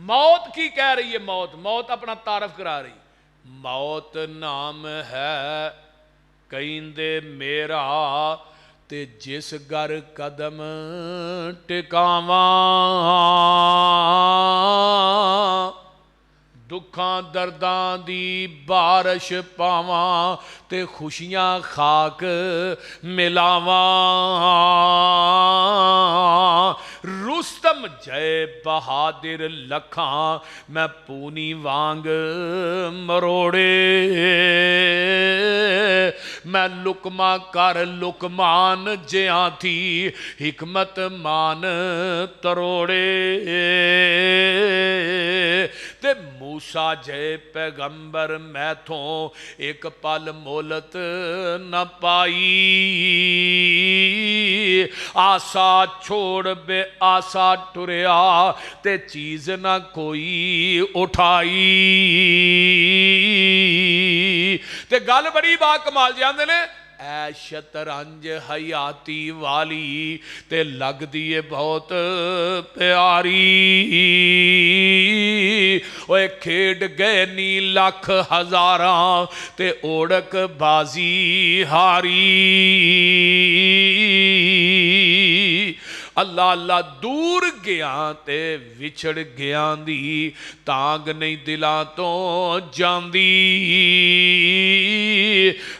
موت کی کہہ رہی ہے، موت موت اپنا تعارف کرا رہی، موت نام ہے کہندے میرا تے جس گر قدم ٹکاواں، دکھاں درداں دی بارش پاواں تے خوشیاں خاک ملاواں، رستم جے بہادر لکھاں میں پونی وانگ مروڑے، میں لکما کر لکمان جیاں تھی حکمت مان تروڑے، تے موسیٰ جے پیغمبر میں تھوں ایک پل مولت نہ پائی، آسا چھوڑ بے آسا ٹریا تے چیز نہ کوئی اٹھائی، تے گل بڑی با کمال جاندے نے، اے شطرنج حیاتی والی تے لگ دیئے بہت پیاری، اوے کھیڑ گئے نی لاکھ ہزاراں تے اوڑک بازی ہاری، اللہ اللہ دور گیاں تے وچھڑ گیاں دی تانگ نہیں دلاں تو جاندی،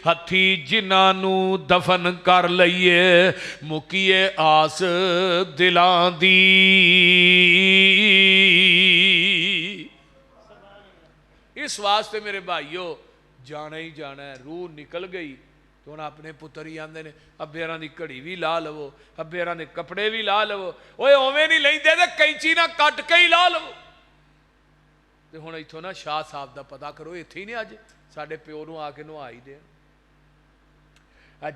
ہتھی جنہاں نو دفن کر لئیے مکیے آس دلاں دی، اس واسطے میرے بھائیو جانا ہی جانا ہے، روح نکل گئی تو انہاں اپنے پتر ہی آندے نے ابیراں دی کڑی بھی لا لو، ابیراں دے کپڑے بھی لا لو، اوے اوویں نہیں لیندے تے کینچی نہ کٹ کے ہی لا لو، تے ہن ایتھوں نا شاہ صاحب دا پتہ کرو، ایتھے ہی نہیں اج ساڈے پیو نوں آ کے نوائی دے،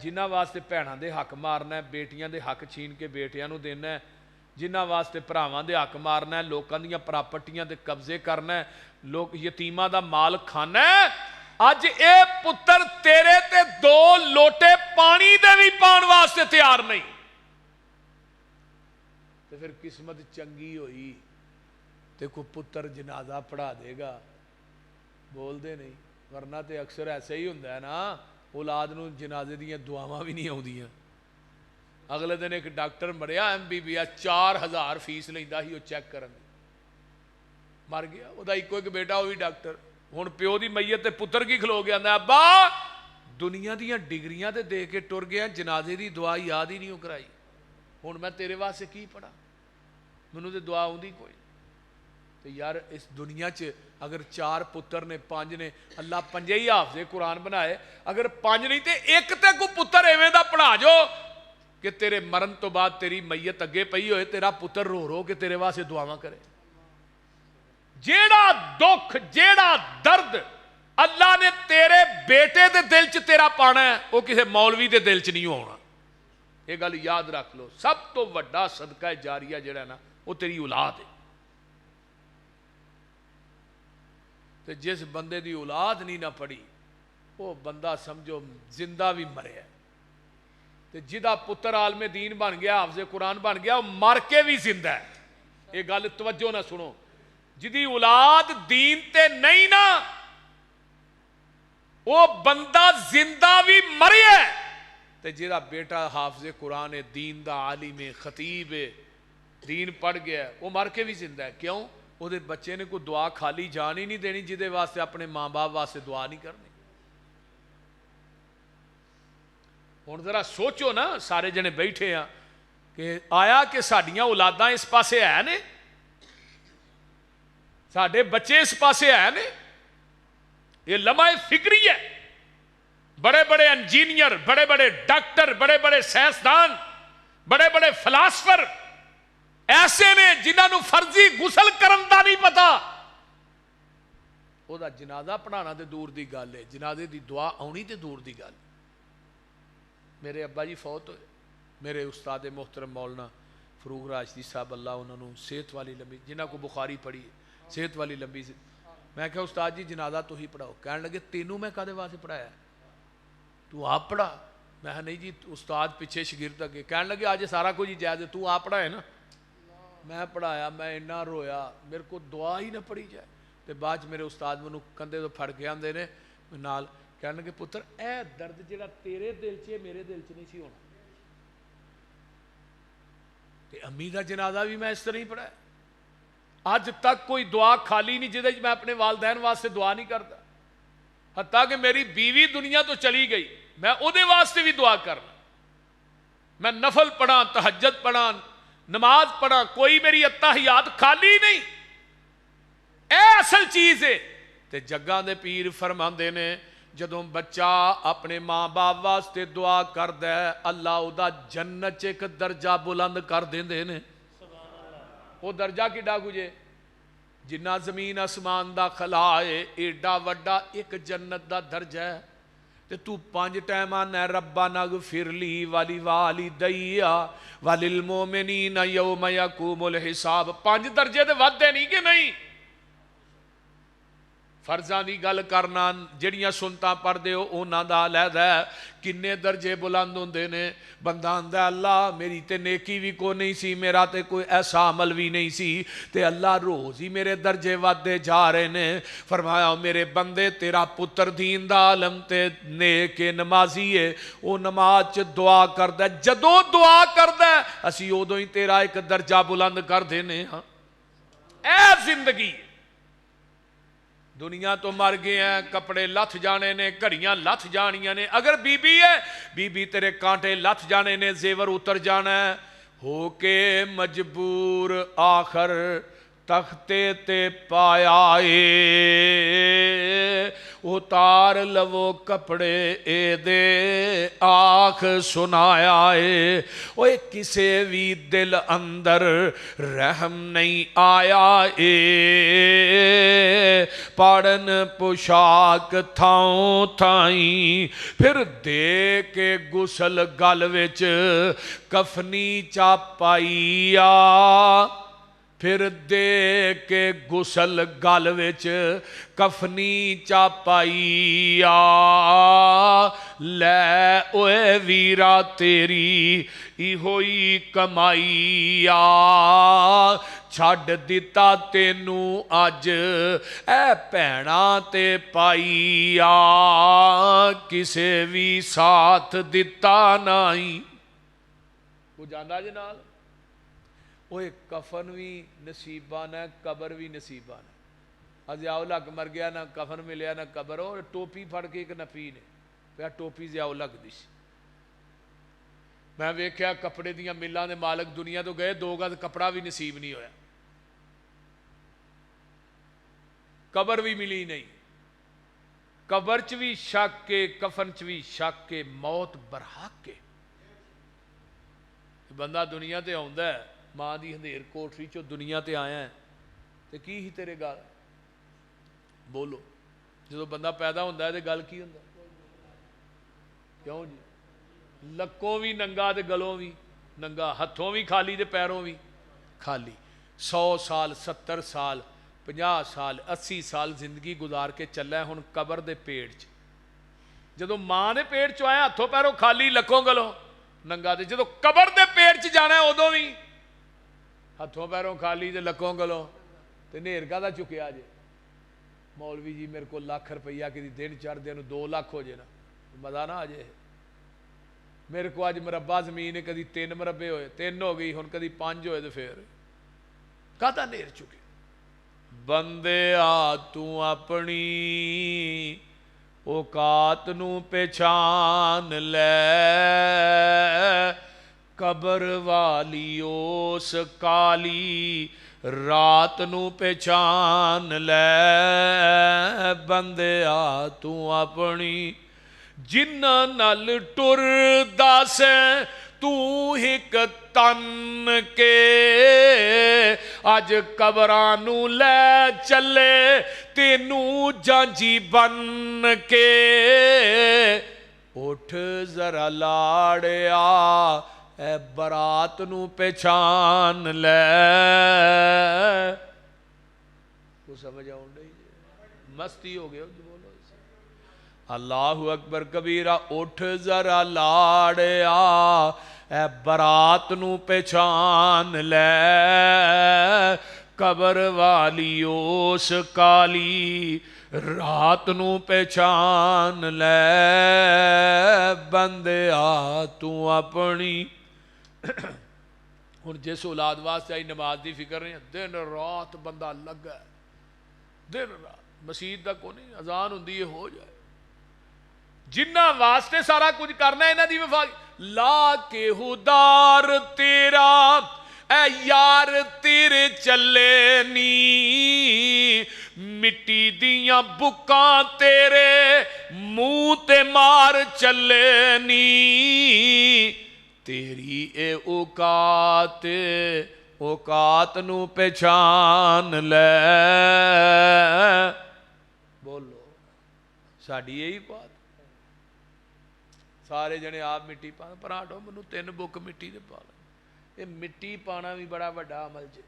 جنہاں واسطے بھیناں دے حق مارنا ہے، بیٹیاں دے حق چھین کے بیٹیاں نوں دینا ہے، جنہاں واسطے بھراواں دے حق مارنا ہے، لوکاں دیاں پراپرٹیاں دے قبضے کرنا ہے، لوگ یتیماں دا مال کھانا ہے، اج اے پتر تیرے تے دو لوٹے پانی دے بھی پان واسطے تیار نہیں، تو پھر قسمت چنگی ہوئی تے کو پتر جنازہ پڑھا دے گا، بول دے نہیں، ورنہ تے اکثر ایسے ہی ہوندہ ہے نا، اولاد نو جنازے دیاں دعاواں بھی نہیں ہوندیاں، اگلے دن ایک ڈاکٹر مریا MBBS 4000 فیس لیندا ہی وہ چیک کرن، مر گیا، وہ دا ایک بیٹا ہوئی ڈاکٹر، ہن پیو دی میت تے پتر کی کھلو گیا، ابا دنیا دیاں ڈگریاں تے دے کے ٹر گیا، جنازے دی دعا یاد ہی نہیں کرائی، ہن میں تیرے واسطے کی پڑھا، مینوں تے دعا ہوندی کوئی، تو یار اس دنیا چ اگر 4 پتر نے 5 نے، اللہ 5 ہی حافظ قرآن بنائے، اگر 5 نہیں تے ایک تے کو پتر ایویں دا پڑھا جو کہ تیرے مرن تو بعد تیری میت اگے پئی ہوئے، تیرا پتر رو رو کے تیرے واسطے دعاواں کرے، جیڑا دکھ جیڑا درد اللہ نے تیرے بیٹے دے دل چ تیرا پانا ہے، وہ کسے مولوی دے دل چ نہیں ہونا، یہ گل یاد رکھ لو، سب تو وڈا صدقہ جاریہ جڑا ہے نا وہ تیری اولاد ہے، تے جس بندے دی اولاد نہیں نہ پڑی وہ بندہ سمجھو زندہ بھی مرے ہے، تے جدا پتر عالم دین بن گیا، حافظ قرآن بن گیا، وہ مر کے بھی زندہ ہے، یہ گل توجہ نہ سنو، جدی اولاد دین تے نہیں نا وہ بندہ زندہ بھی مری ہے، تے جدا بیٹا حافظ قرآن دین دا عالم خطیب دین پڑھ گیا وہ مر کے بھی زندہ ہے، کیوں؟ وہ دے بچے نے کوئی دعا خالی جان ہی نہیں دینی جدے واسطے اپنے ماں باپ واسطے دعا نہیں کرنی، ہن ذرا سوچو نا سارے جنے بیٹھے ہیں کہ آیا کہ ساڈیاں اولاداں اس پاسے ہے نے، ساڈے بچے اس پاسے ہے نے، یہ لمحہ فکری ہے، بڑے بڑے انجینئر، بڑے بڑے ڈاکٹر، بڑے بڑے سائنسدان، بڑے بڑے فلاسفر ایسے نے جنہاں نو فرضی غسل کرن دا نہیں پتا، وہ دا جنازہ پڑھانا تے دور دی گل ہے، جنازے دی دعا آنی تے دور دی گل۔ میرے ابا جی فوت ہوئے، میرے استاد محترم مولانا فروغ راشدی صاحب، اللہ انہوں نے صحت والی لمبی، جنہاں کو بخاری پڑھی ہے، صحت والی لمبی سے، میں کہا استاد جی جنازہ تو ہی پڑھاؤ، کہنے لگے تینوں میں کدے واسطے پڑھایا ہے، تو آپ پڑھا، میں کہا نہیں جی استاد پیچھے شاگرد اگے، کہنے لگے آج سارا کچھ جائز ہے، تو آپ پڑھائے نا، میں پڑھایا میں اینا رویا میرے کو دعا ہی نہ پڑھی جائے تے بعد میرے استاد مینوں کندھے تو پھڑ کے آندے نے نال کہنے کہ پتر اے درد جڑا تیرے دل چ میرے دل چ نہیں سی ہونا تے امی دا جنازہ بھی میں اس طرح ہی پڑھایا اج تک کوئی دعا خالی نہیں جہدے میں اپنے والدین واسطے دعا نہیں کرتا حتیٰ کہ میری بیوی دنیا تو چلی گئی میں او دے واسطے بھی دعا کرنا میں نفل پڑھا تہجد پڑھا نماز پڑھا کوئی میری اتحیات خالی نہیں اے اصل چیز ہے تے جگاں دے پیر فرماندے نے جدوں بچہ اپنے ماں باپ واسطے دعا کردا ہے اللہ او دا جنت چ ایک درجہ بلند کر دیندے نے وہ درجہ کیڈا گجے جنہ زمین آسمان دا خلا ہے ایڈا وڈا ایک جنت دا درجہ ہے تے تو 5 ٹائم آنا ربنا اغفر لی ولی والدی وللمؤمنین یوم یقوم الحساب 5 درجے تے ودے نہیں کہ نہیں فرضاں دی گل کرنا جڑیاں سنتاں پڑھ دے ہو انہاں دا علیحدہ ہے کنے درجے بلند ہوندے نے بندہ آندا اللہ میری تے نیکی بھی کو نہیں سی میرا تے کوئی ایسا عمل بھی نہیں سی تے اللہ روز ہی میرے درجے ودے جا رہے نے فرمایا میرے بندے تیرا پتر دین دا عالم تے نیک نمازی ہے او نماز چ دعا کردا ہے جدوں دعا کردا ہے اسی اودوں ہی تیرا ایک درجہ بلند کر دینے ہاں اے زندگی دنیا تو مر گئے ہیں کپڑے لتھ جانے نے گھڑیاں لتھ جانیاں نے اگر بی بی ہے بی بی تیرے کانٹے لتھ جانے نے زیور اتر جانا ہے ہو کے مجبور آخر تختے تے پایا اتار لو کپڑے اے دے آنکھ سنایا اوے کسے بھی دل اندر رحم نہیں آیا پاڑن پوشاک تھاؤں تھائیں پھر دے کے گسل گل وچ کفنی چا پائیا پھر دے کے گسل گل وچ کفنی چا پائیا لے اوے ویرا تیری ای ہوئی کمائیا چھڈ دتا تینوں اج اے بھیڑاں تے پائیا کسے بھی ساتھ دتا نہیں وہ جانا جے نال اوے کفن بھی نصیبان ہے قبر بھی نصیبان ہے ضیاء الحق مر گیا نہ کفن ملیا نہ قبر اور ٹوپی پھڑ کے ایک نفی نے پیا ٹوپی ضیاء الحق دی سی میں ویکھیا کپڑے دیاں ملاں دے مالک دنیا تو گئے 2 گز کپڑا بھی نصیب نہیں ہویا قبر بھی ملی نہیں قبر چ بھی شک کے کفن چ بھی شک کے موت برحق کے بندہ دنیا تے آوندا ہے ماں دی ہندیر کوٹری چو دنیا تے آیا ہے تے کی ہی تیرے گل بولو جدو بندہ پیدا ہوندا ہے تے گل کی ہوندا کیوں جی لکوں بھی ننگا تے گلوں بھی ننگا ہتھوں بھی خالی تے پیروں بھی خالی 100 سال 70 سال 50 سال 80 سال زندگی گزار کے چلا ہے ہن قبر دے پیڑ چ جدو ماں دے پیڑ چ آیا ہتھوں پیروں خالی لکوں گلوں ننگا تے جدو قبر دے پیڑ چ جانا ہے ادوں بھی ہتھوں پیروں خالی تے لکوں گلوں تے نیر کا چکیا جے مولوی جی میرے کو ₹1,00,000 کدی دن چڑھ دے 2 لاکھ ہو جائے نا مزہ نہ آ جائے میرے کو اج مربع زمین کدی 3 مربے ہوئے 3 ہو گئی ہن کدی 5 ہوئے تو پھر کہتا نیر چکے بندے آ تو اپنی اوقات نو پہچان لے قبر والی اس کالی رات نو پہچان لے بندے آ تو اپنی جنہ نل ٹر دس تو ہک تن کے اج قبرانو لے چلے تینوں جانجی بن کے اٹھ ذرا لاڑیا اے برات نو پہچان لے کو سمجھ آؤں نہیں مستی ہو گئے جو بولو اللہ اکبر کبیرہ اٹھ ذرا لاڑیا اے برات نو پہچان لے قبر والی اس کالی رات نو پہچان لے بندیا تو اپنی ہن جس اولاد واسطے آئی نماز دی فکر نہیں دن رات بندہ لگا ہے دن رات مسجد دا کو نہیں اذان ہوندی ہے ہو جائے جنہ واسطے سارا کچھ کرنا ہے انہاں دی وفا لا کے ہدار تیرا اے یار تیرے چلے نی مٹی دیاں بکاں تیرے منہ تے مار چلے نی تیری اے اوقات نو پہچان لے بولو ساڑی یہی بات سارے جنے آپ مٹی پانا پر آٹھو منو 3 بک مٹی دے پانا یہ مٹی پانا بھی بڑا بڑا عمل جے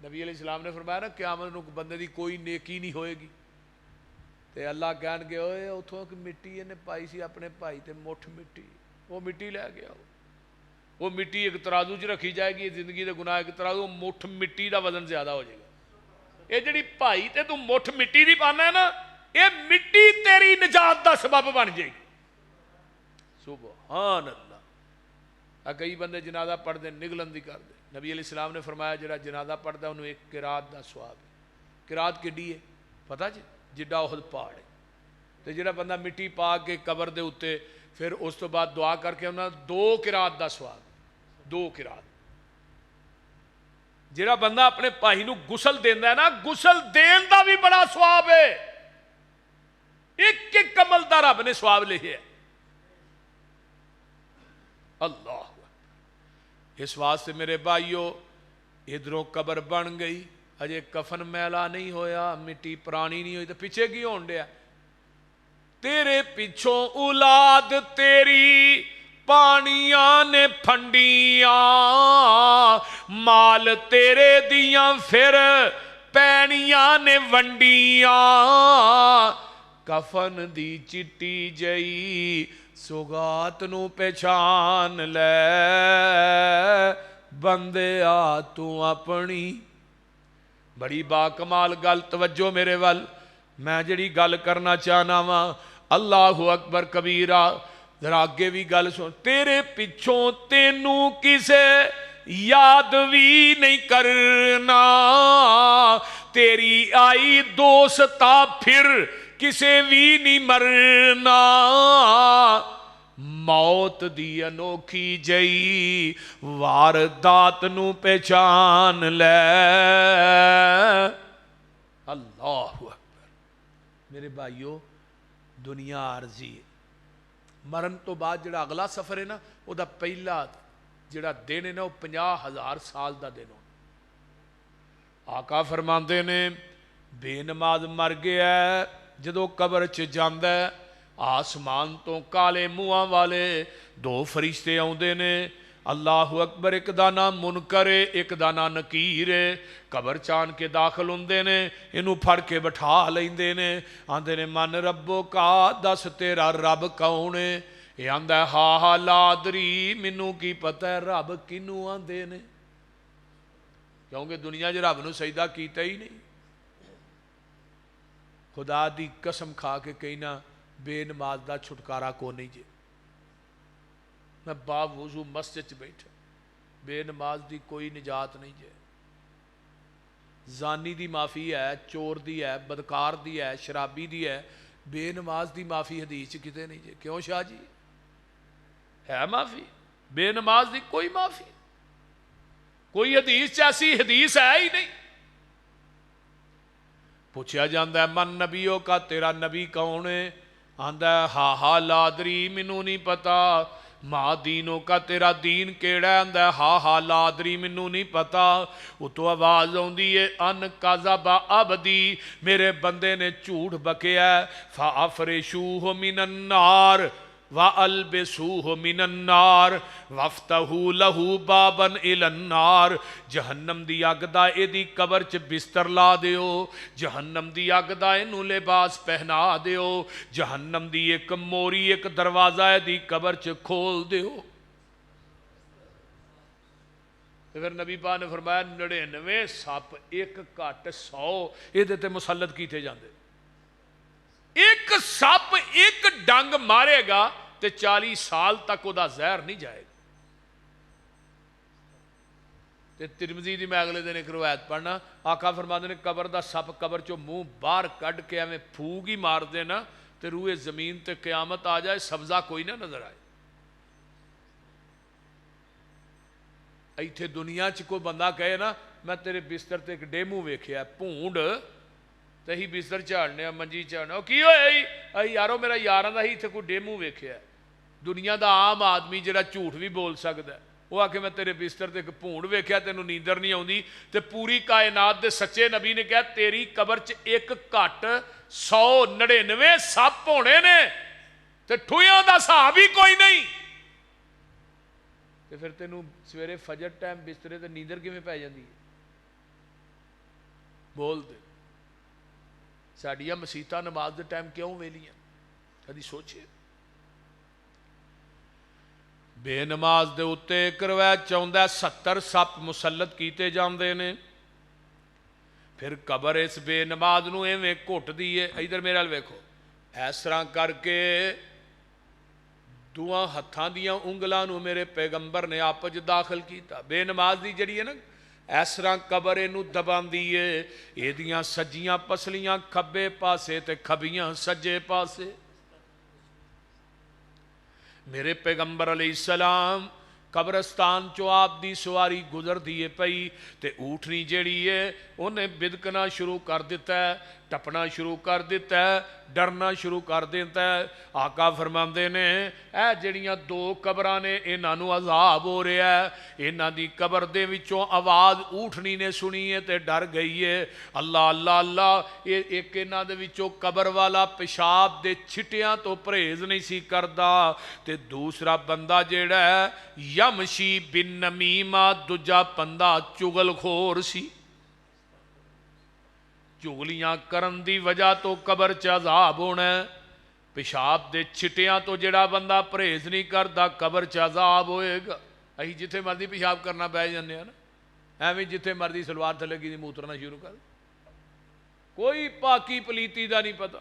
نبی علیہ السلام نے فرمایا نا قیامت نو بندے دی کوئی نیکی نہیں ہوئے گی تے اللہ کہن کے ہوئے اتھوں کہ مٹی نے پائی سی اپنے پائی تے مٹھ مٹی وہ مٹی لے گیا وہ مٹی ایک ترازو چ رکھی جائے گی زندگی دے گناہ ایک ترازو مٹھ مٹی دا وزن زیادہ ہو جائے گا یہ جڑی پائی تے تو مٹھ مٹی دی پانا ہے نا یہ مٹی تیری نجات دا سبب بن جائے گی سبحان اللہ کئی بندے جنازہ پڑھ دیں نگلن دی کر دیں نبی علیہ السلام نے فرمایا جڑا جنازہ پڑھتا ہے انہوں ایک قرات دا ثواب ہے قرات کیڑی ہے پتہ جی جڈا احد پہاڑ ہے تے جڑا بندہ مٹی پا کے قبر دے اوتے پھر اس تو بعد دعا کر کے انہاں 2 قرات دا ثواب 2 قرات جڑا بندہ اپنے بھائی نو غسل دیندا ہے نا غسل دین دا بھی بڑا ثواب ہے ایک ایک عمل دا رب نے ثواب لکھے ہے اللہ اس واسطے میرے بھائیو ادھروں قبر بن گئی اجے کفن میلا نہیں ہویا مٹی پرانی نہیں ہوئی تو پیچھے کی ہون ڈیا تیرے پیچھوں اولاد تیری پانیاں نے پھنڈیاں مال تیرے دیاں پھر پینیاں نے ونڈیاں کفن دی چٹی جئی سوگات نو پہچان لے بندیا تو اپنی بڑی باکمال گل توجہ میرے ول میں جڑی گل کرنا چاہنا وا اللہ اکبر کبیرہ ذرا آگے بھی گل سن تیرے پچھوں تینوں کسے یاد بھی نہیں کرنا تیری آئی دوستا پھر کسے بھی نہیں مرنا موت دی انوکھی جئی واردات نو پہچان لے اللہ اکبر میرے بھائیو دنیا عارضی ہے مرن تو بعد جڑا اگلا سفر ہے نا وہ دا پہلا جڑا دن ہے نا وہ 50,000 سال دا دن ہو آقا فرماندے نے بے نماز مر گیا ہے جدو قبر چ جاندا ہے آسمان تو کالے منہاں والے 2 فرشتے آوندے نے اللہ اکبر ایک دا نام منکر ہے ایک دا نام نکیر ہے قبر چان کے داخل ہوندے نے انہوں پھڑ کے بٹھا لیندے نے آندے نے من ربو کا دس تیرا رب کون ہے یہ آندا ہے ہا ہا لادری منوں کی پتہ ہے رب کنوں آندے نے کیونکہ دنیا جو رب نو سجدہ کیتا ہی نہیں خدا دی قسم کھا کے کہنا بے نماز دا چھٹکارا کو نہیں جے میں باب وضو مسجد بیٹھا بے نماز دی کوئی نجات نہیں جے زانی دی معافی ہے چور دی ہے بدکار دی ہے شرابی دی ہے بے نماز دی معافی حدیث کتے نہیں جے کیوں شاہ جی ہے معافی بے نماز دی کوئی معافی کوئی حدیث ایسی حدیث ہے ہی نہیں پوچھا جاندہ ہے من نبیوں کا تیرا نبی کون ہے آندہ ہے ہا ہا لادری منوں نہیں پتا ماں دینوں کا تیرا دین کیڑا ہے آندہ ہے ہا ہا لادری منوں نہیں پتا وہ تو آواز ہوندی ہے ان قذب عبدی میرے بندے نے جھوٹ بکیا ہے فَأَفْرِشُوهُ مِنَ النَّارِ وَأَلْبِسُوهُ مِنَ النَّارِ وَافْتَحُوا لَهُ بَابًا إِلَى النَّارِ جہنم دی اگ دا ایدی قبر چ بستر لا دیو، جہنم دی اگ دا اینو لباس پہنا دیو، جہنم دی ایک موری ایک دروازہ دی قبر چ کھول دیو۔ پھر نبی پاک نے فرمایا 99 سپ ایک کٹ 100 یہ تے مسلط کیتے جاندے، ایک سپ ایک ڈنگ مارے گا تے 40 سال تک وہ دا زہر نہیں جائے گا۔ تے ترمذی دی میں اگلے دن ایک روایت پڑھنا، آقا فرماتے نے قبر دا سپ قبر چو منہ باہر کڈ کے ایویں پھوگ ہی مار دینا تے روئے زمین تے قیامت آ جائے، سبزہ کوئی نہ نظر آئے۔ ایتھے دنیا چ کوئی بندہ کہے نا میں تیرے بستر تے ایک ڈیمو ویکھیا پونڈ تے ہی بستر چاڑنے منجی چاڑنے کی ہوئے اے یارو میرا یاراں دا ہی ایتھے کوئی ڈیمو ویکھیا دنیا دا عام آدمی جڑا جھوٹ بھی بول سکدا ہے وہ آ کے میں تیرے بستر تے ایک پونڈ ویکھیا تینوں نیندر نہیں آوندی تے پوری کائنات دے سچے نبی نے کہا تیری قبر چ ایک گھٹ 199 سپ ہونے نے تے ٹھویاں دا حساب ہی کوئی نہیں، تے پھر تینوں سویرے فجر ٹائم بسترے تے نیندر کیویں پی جاندی ہے؟ بول دے ساڈیاں مسیتاں نماز دے ٹائم کیوں ویلیاں؟ کدی سوچے؟ بے نماز دے اتے ایک روایت چاہندا ہے 70 سپ مسلط کیتے جاندے نے، پھر قبر اس بے نماز نو ایویں گھٹ دیے، ادھر میرے ال ویکھو اس طرح کر کے دوواں ہتھاں دیاں انگلاں نو میرے پیغمبر نے آپ وچ داخل کیتا، بے نماز دی جڑی ہے نا اس طرح قبر اینو دباندی ہے، ایدیاں سجیاں پسلیاں کھبے پاسے تے کھبیاں سجے پاسے۔ میرے پیغمبر علیہ السلام قبرستان چو آپ دی سواری گزر دیے پئی تے اوٹھنی جیڑی ہے انہیں بدکنا شروع کر دیتا ہے، ٹپنا شروع کر دیتا ہے، ڈرنا شروع کر دیتا ہے۔ آقا فرماندے نے اے جڑیاں دو قبراں نے انہاں نو عذاب ہو رہا ہے، انہاں دی قبر دے وچوں آواز اوٹھنی نے سنی ہے تے ڈر گئی ہے، اللہ اللہ اللہ ایک انہاں دے وچوں قبر والا پیشاب دے چھٹیاں تو پرہیز نہیں سی کردا تے دوسرا بندہ جیڑا ہے یمشی بن نمیمہ دجا بندہ چغل خور سی، چغلیاں کرن دی وجہ تو قبر چ عذاب ہونا ہے، پیشاب دے چھٹیاں تو جڑا بندہ پرہیز نہیں کردا قبر چ عذاب ہوئے گا۔ اہی جتھے مرضی پیشاب کرنا بہ جاندے ہیں نا، ایویں جتھے مرضی سلوار تھلے کی موترنا شروع کر، کوئی پاکی پلیتی دا نہیں پتا۔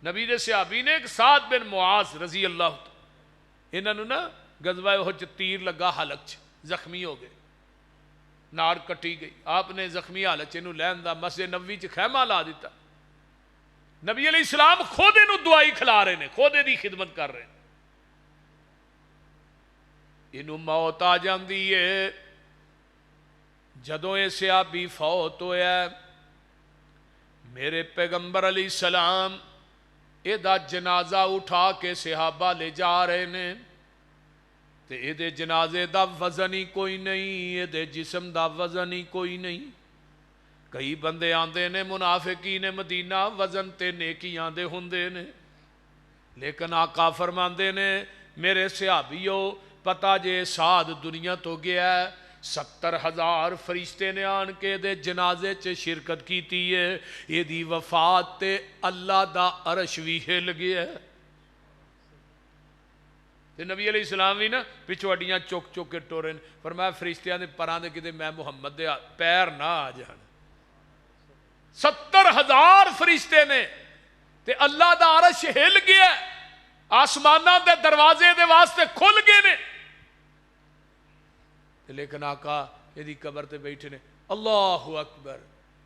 نبی دے صحابی نے ایک سعد بن معاذ رضی اللہ عنہ انہاں نو نا غزوہ احد چ تیر لگا حلق چ زخمی ہو گئے، ناڑ کٹی گئی، آپ نے زخمی حالت چ انہوں لین دا مسجد نبوی چ خیمہ لا دیتا، نبی علیہ السلام خود انہوں دعائی کھلا رہے ہیں، خود دی خدمت کر رہے ہیں، انہوں موت آ جاندی ہے۔ جدوں اے صحابی فوت ہویا میرے پیغمبر علیہ السلام اے دا جنازہ اٹھا کے صحابہ لے جا رہے ہیں تے اے دے جنازے دا وزن ہی کوئی نہیں، اے دے جسم دا وزن ہی کوئی نہیں۔ کئی بندے آندے نے منافقین مدینہ وزن تے نیکیاں دے ہوندے نے، لیکن آقا فرماندے نے میرے صحابیو پتہ جے سعد دنیا تو گیا ہے، 70,000 فرشتے نے آن کے دے جنازے چ شرکت کیتی ہے، یہ دی وفات تے اللہ دا عرش بھی ہل گیا ہے۔ تے نبی علیہ السلام بھی نا پچھو اڈیاں چک چک کے ٹورے فرمایا فرشتیاں دے پران دے کدے میں محمد دے پیر نہ آ جان۔ 70,000 فرشتے نے تے اللہ دا عرش ہل گیا ہے، آسماناں دے دروازے دے واسطے کھل گئے نے، لیکن آقا یہ قبر تے بیٹھے نے اللہ اکبر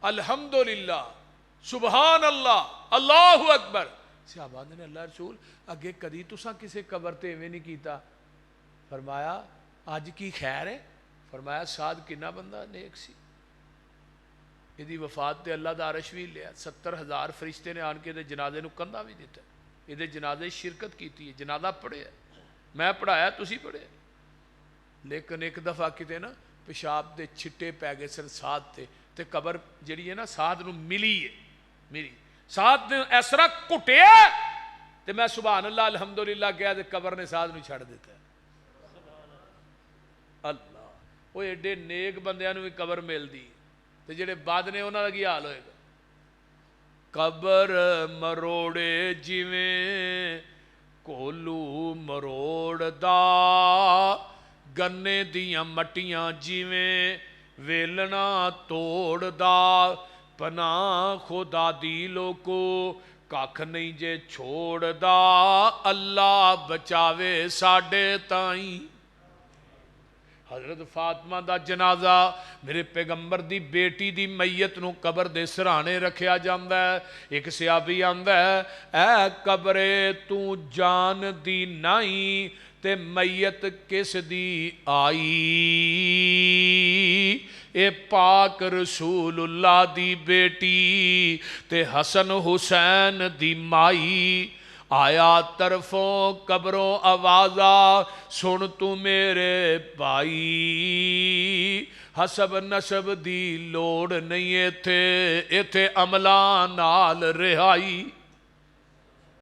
الحمدللہ سبحان اللہ اللہ اکبر۔ صحابہ نے اللہ رسول اگے کدی تساں کسے قبر تے ایویں نہیں کیتا، فرمایا آج کی خیر ہے، فرمایا سعد کنا بندہ نیک سی، یہ وفات تے اللہ دا عرش بھی لیا، 70,000 فرشتے نے آن کے دے جنازے نو کندھا بھی دیتا، یہ جنازے شرکت کیتی ہے، جنازہ پڑھے ہے، میں پڑھایا تسی پڑھے، لیکن ایک دفعہ کتے نا پیشاب دے چھٹے پی گئے سن سعد تے قبر جڑی ہے نا سعد نو ملی ہے، میری سعد نے اس طرح کٹیا تو میں سبحان اللہ الحمدللہ کیا تو قبر نے ساتھ نو چھڑ دیتا ہے اللہ وہ ایڈے نیک بندیاں نو بھی قبر مل دی تو جڑے بد نے انہاں دا کی حال ہوئے گا قبر مروڑے جویں کولو مروڑ دا گنے دیاں مٹیاں جویں ویلنا توڑ دا پناہ خدا دی لوکو کاکھ نہیں جے چھوڑ دا اللہ بچاوے ساڈے تائیں حضرت فاطمہ دا جنازہ میرے پیغمبر دی بیٹی دی میت نو قبر دے سرانے رکھیا جاندہ ہے ایک صحابی آندہ ہے اے قبرے تو جان دی نائی تے میت کس دی آئی اے پاک رسول اللہ دی بیٹی تے حسن حسین دی مائی آیا طرفوں قبروں آوازہ سن تو میرے بھائی حسب نسب دی لوڑ نہیں ایتھے عملہ نال رہائی